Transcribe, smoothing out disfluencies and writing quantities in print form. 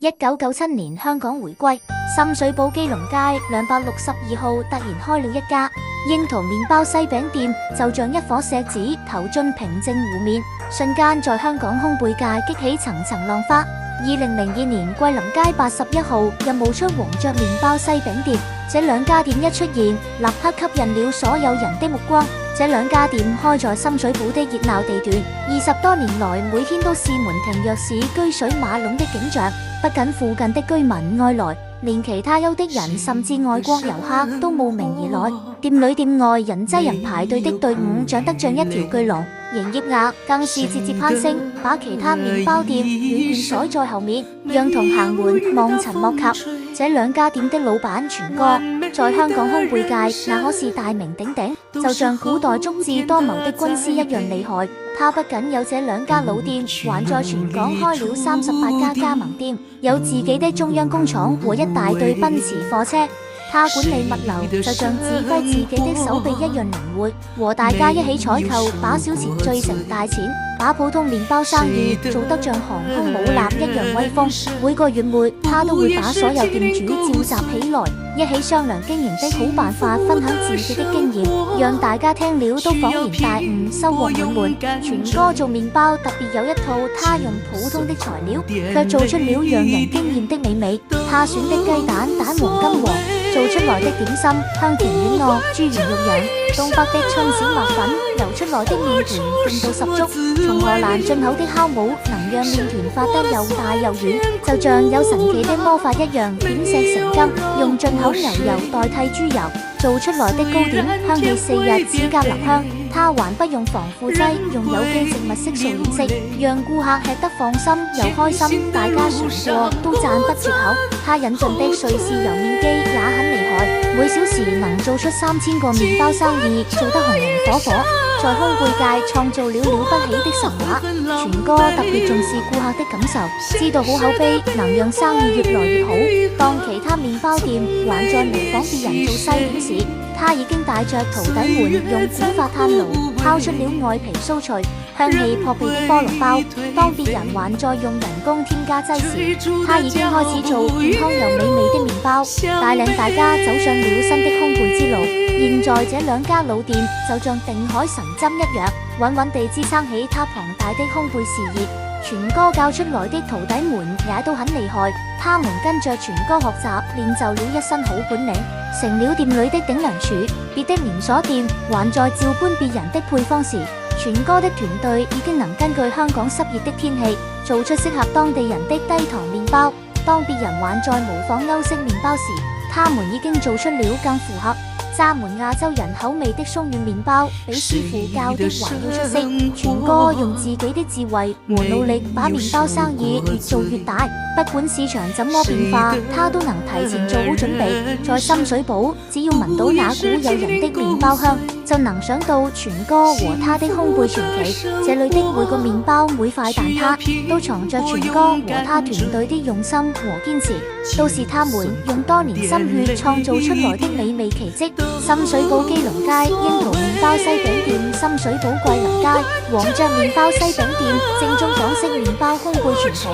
1997年香港回歸，深水埗基隆街262號突然開了一家櫻桃麵包西餅店，就像一顆石子投進平靜湖面，瞬間在香港烘焙界激起層層浪花。2002年桂林街81號又冒出黃雀麵包西餅店，這兩家店一出現，立刻吸引了所有人的目光。這兩家店開在深水埗的熱鬧地段，20多年來每天都是門庭若市、車水馬龍的景象。不僅附近的居民愛來，連其他休的人甚至外國遊客都慕名而來。店裏店外人擠人排隊的隊伍長得像一條巨龍，營業額更是節節攀升，把其他麵包店遠遠甩在後面，讓同行們望塵莫及。這兩家店的老闆全哥在香港烘焙界那可是大名鼎鼎，就像古代足智多謀的軍師一樣厲害。他不僅有這兩家老店，還在全港開了38家加盟店，有自己的中央工廠和一大堆奔馳貨車。他管理物流就像指揮自己的手臂一樣靈活，和大家一起採購，把小錢聚成大錢，把普通麵包生意做得像航空母艦一樣威風。每個月末，他都會把所有店主召集起來，一起商量經營的好辦法，分享自己的經驗，讓大家聽了都恍然大悟，收穫滿滿。全哥做麵包特別有一套，他用普通的材料，卻做出了讓人驚豔的美味。他選的雞蛋黃金黃，做出來的點心香甜軟糯，豬圓肉癢。東北的春小麥粉揉出來的麵團勁度十足，從荷蘭進口的酵母能讓麵團發得又大又軟，就像有神奇的魔法一樣，點石成金。用進口牛油代替豬油做出來的糕點，香氣4日指甲留香。他還不用防腐劑，用有機植物色素染色，讓顧客吃得放心又開心。大家嘗過都讚不絕口。他引進的瑞士揉麵機也很厲害，每小時能做出3000個麵包，生意做得紅紅火火，在烘焙界創造了了不起的神話。全哥特別重視顧客的感受，知道好口碑能讓生意越來越好。當其他麵包店還在模仿別人做西點時，他已經帶着徒弟們用古法炭爐烤出了外皮酥脆、香氣撲鼻的菠蘿包。當別人還在用人工添加劑時，他已經開始做健康又美味的麵包，帶領大家走上了新的烘焙之路。現在這兩家老店就像定海神針一樣，穩穩地支撐起他龐大的烘焙事業。全哥教出來的徒弟們也都很厲害，他們跟着全哥學習，練就了一身好本領，成了店裏的頂梁柱。別的連鎖店還在照搬別人的配方時，全哥的團隊已經能根據香港濕熱的天氣，做出適合當地人的低糖麵包。當別人還在模仿歐式麵包時，他們已經做出了更符合廈門亞洲人口味的鬆軟麵包，比師傅教的還要出色。全哥用自己的智慧和努力，把麵包生意越做越大。不管市場怎麼變化，他都能提前做好準備。在深水埗，只要聞到那股誘人的麵包香，就能想到全哥和他的烘焙傳奇。這裏的每個麵包、每塊蛋撻，都藏着全哥和他團隊的用心和堅持，都是他們用多年心血創造出來的美味奇蹟。深水埗基隆街櫻桃麵包西餅店，深水埗桂林街黃雀麵包西餅店，正宗港式麵包烘焙傳奇。